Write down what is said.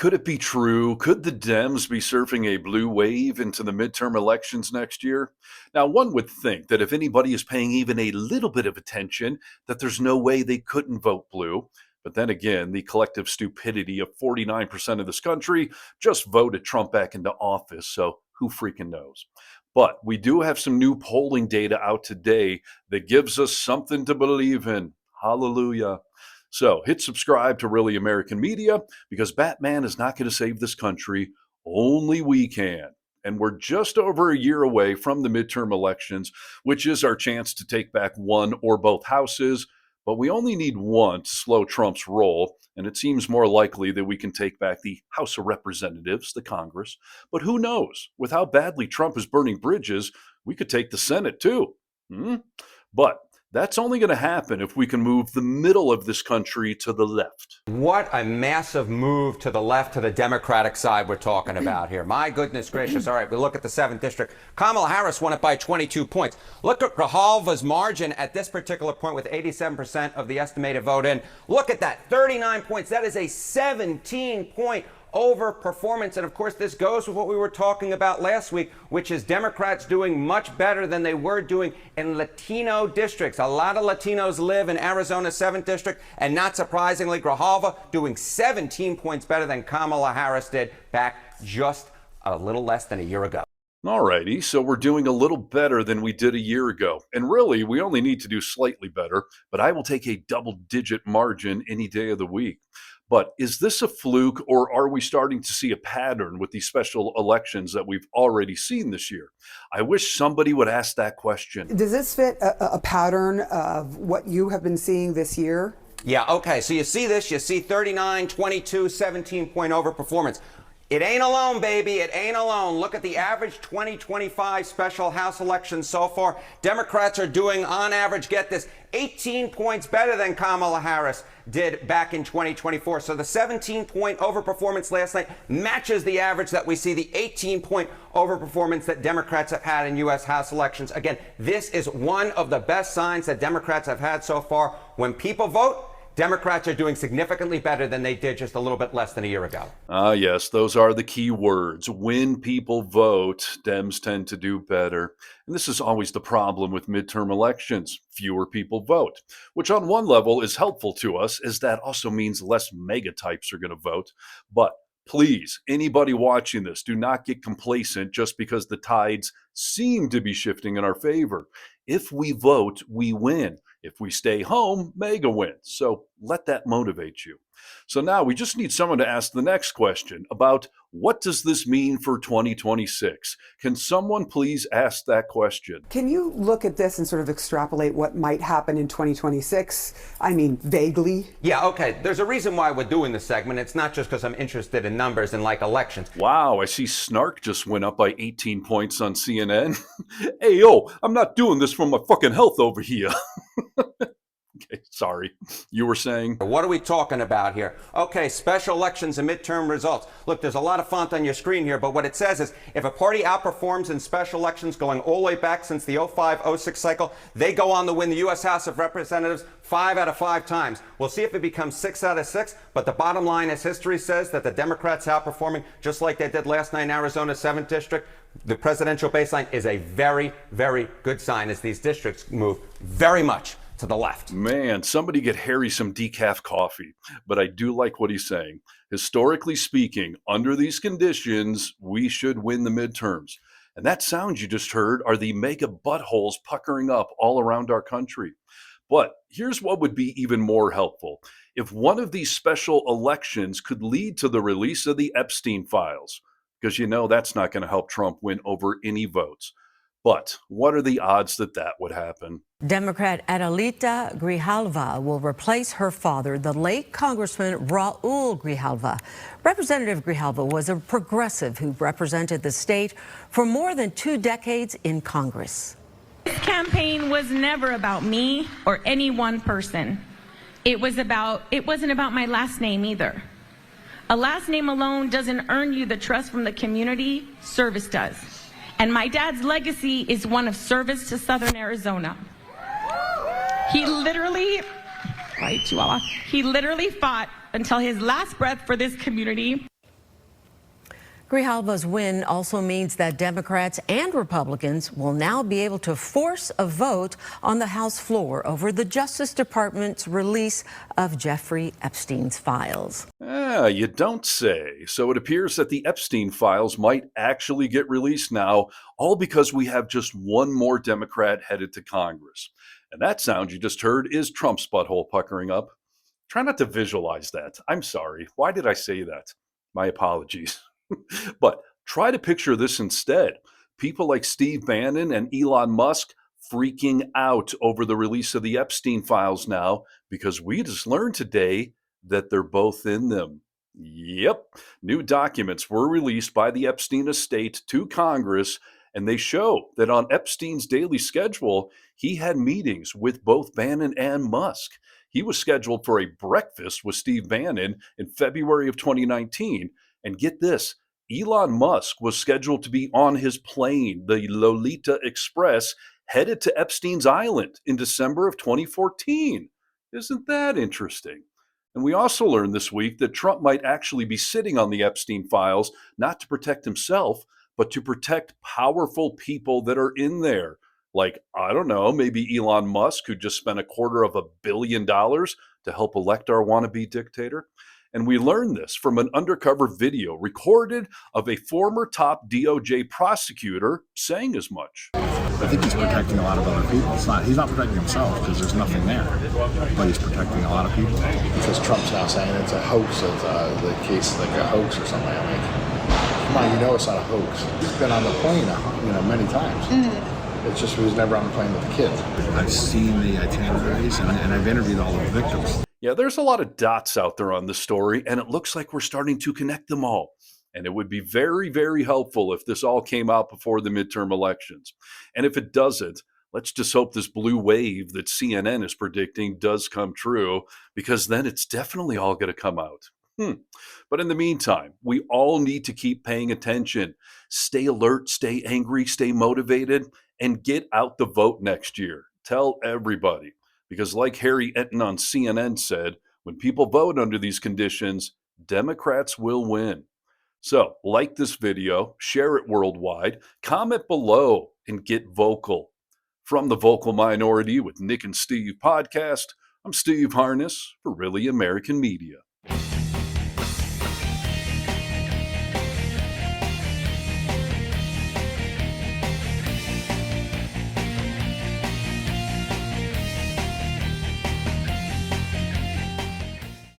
could it be true? Could the Dems be surfing a blue wave into the midterm elections next year? Now, one would think that if anybody is paying even a little bit of attention, that there's no way they couldn't vote blue. But then again, the collective stupidity of 49% of this country just voted Trump back into office, so who freaking knows? But we do have some new polling data out today that gives us something to believe in. Hallelujah. So hit subscribe to Really American Media because Batman is not going to save this country. Only we can. And we're just over a year away from the midterm elections, which is our chance to take back one or both houses. But we only need one to slow Trump's roll. And it seems more likely that we can take back the House of Representatives, the Congress. But who knows? With how badly Trump is burning bridges, we could take the Senate too. But that's only going to happen if we can move the middle of this country to the left. What a massive move to the left, to the Democratic side we're talking about here. My goodness gracious. All right, we look at the 7th district. Kamala Harris won it by 22 points. Look at Grijalva's margin at this particular point with 87% of the estimated vote in. Look at that, 39 points. That is a 17-point over performance. And of course, this goes with what we were talking about last week, which is Democrats doing much better than they were doing in Latino districts. A lot of Latinos live in Arizona's 7th district, and not surprisingly, Grijalva doing 17 points better than Kamala Harris did back just a little less than a year ago. Alrighty, so we're doing a little better than we did a year ago. And really, we only need to do slightly better, but I will take a double-digit margin any day of the week. But is this a fluke, or are we starting to see a pattern with these special elections that we've already seen this year? I wish somebody would ask that question. Does this fit a pattern of what you have been seeing this year? Yeah, okay, so you see this, you see 39, 22, 17-point overperformance. It ain't alone, baby. It ain't alone. Look at the average 2025 special House elections so far. Democrats are doing, on average, get this, 18 points better than Kamala Harris did back in 2024. So the 17-point overperformance last night matches the average that we see, the 18-point overperformance that Democrats have had in U.S. House elections. Again, this is one of the best signs that Democrats have had so far. When people vote, Democrats are doing significantly better than they did just a little bit less than a year ago. Yes, those are the key words. When people vote, Dems tend to do better. And this is always the problem with midterm elections. Fewer people vote, which on one level is helpful to us, as that also means less mega types are going to vote. But please, anybody watching this, do not get complacent just because the tides seem to be shifting in our favor. If we vote, we win. If we stay home, mega wins. So let that motivate you. So now we just need someone to ask the next question about what does this mean for 2026? Can someone please ask that question? Can you look at this and sort of extrapolate what might happen in 2026? I mean, vaguely. Yeah, okay. There's a reason why we're doing this segment. It's not just because I'm interested in numbers and like elections. Wow, I see Snark just went up by 18 points on CNN. Hey, yo, I'm not doing this for my fucking health over here. Okay, sorry. You were saying? What are we talking about here? Okay, special elections and midterm results. Look, there's a lot of font on your screen here, but what it says is if a party outperforms in special elections going all the way back since the 05-06 cycle, they go on to win the U.S. House of Representatives 5 out of 5 times. We'll see if it becomes 6 out of 6, but the bottom line is history says that the Democrats outperforming just like they did last night in Arizona's 7th district. The presidential baseline is a very, very good sign as these districts move very much to the left. Man, somebody get Harry some decaf coffee. But I do like what he's saying. Historically speaking, under these conditions, we should win the midterms. And that sound you just heard are the mega buttholes puckering up all around our country. But here's what would be even more helpful. If one of these special elections could lead to the release of the Epstein files, because you know that's not going to help Trump win over any votes. But what are the odds that that would happen? Democrat Adelita Grijalva will replace her father, the late Congressman Raul Grijalva. Representative Grijalva was a progressive who represented the state for more than 2 decades in Congress. This campaign was never about me or any one person. It wasn't about my last name either. A last name alone doesn't earn you the trust from the community, service does. And my dad's legacy is one of service to Southern Arizona. He literally fought until his last breath for this community. Grijalva's win also means that Democrats and Republicans will now be able to force a vote on the House floor over the Justice Department's release of Jeffrey Epstein's files. You don't say. So it appears that the Epstein files might actually get released now, all because we have just one more Democrat headed to Congress. And that sound you just heard is Trump's butthole puckering up. Try not to visualize that. I'm sorry. Why did I say that? My apologies. But try to picture this instead. People like Steve Bannon and Elon Musk freaking out over the release of the Epstein files now because we just learned today that they're both in them. Yep. New documents were released by the Epstein estate to Congress, and they show that on Epstein's daily schedule, he had meetings with both Bannon and Musk. He was scheduled for a breakfast with Steve Bannon in February of 2019. And get this, Elon Musk was scheduled to be on his plane, the Lolita Express, headed to Epstein's Island in December of 2014. Isn't that interesting? And we also learned this week that Trump might actually be sitting on the Epstein files, not to protect himself, but to protect powerful people that are in there. Like, I don't know, maybe Elon Musk, who just spent $250 million to help elect our wannabe dictator. And we learned this from an undercover video recorded of a former top DOJ prosecutor saying as much. I think he's protecting a lot of other people. He's not protecting himself because there's nothing there, but he's protecting a lot of people. Because Trump's now saying it's a hoax, it's the case like a hoax or something. I'm like, come on, you know it's not a hoax. He's been on the plane, many times. Mm-hmm. It's just he was never on the plane with the kids. I've seen the itineraries and I've interviewed all of the victims. Yeah, there's a lot of dots out there on this story, and it looks like we're starting to connect them all. And it would be very, very helpful if this all came out before the midterm elections. And if it doesn't, let's just hope this blue wave that CNN is predicting does come true, because then it's definitely all going to come out. But in the meantime, we all need to keep paying attention. Stay alert, stay angry, stay motivated, and get out the vote next year. Tell everybody. Because like Harry Enton on CNN said, when people vote under these conditions, Democrats will win. So like this video, share it worldwide, comment below, and get vocal. From the Vocal Minority with Nick and Steve podcast, I'm Steve Harness for Really American Media.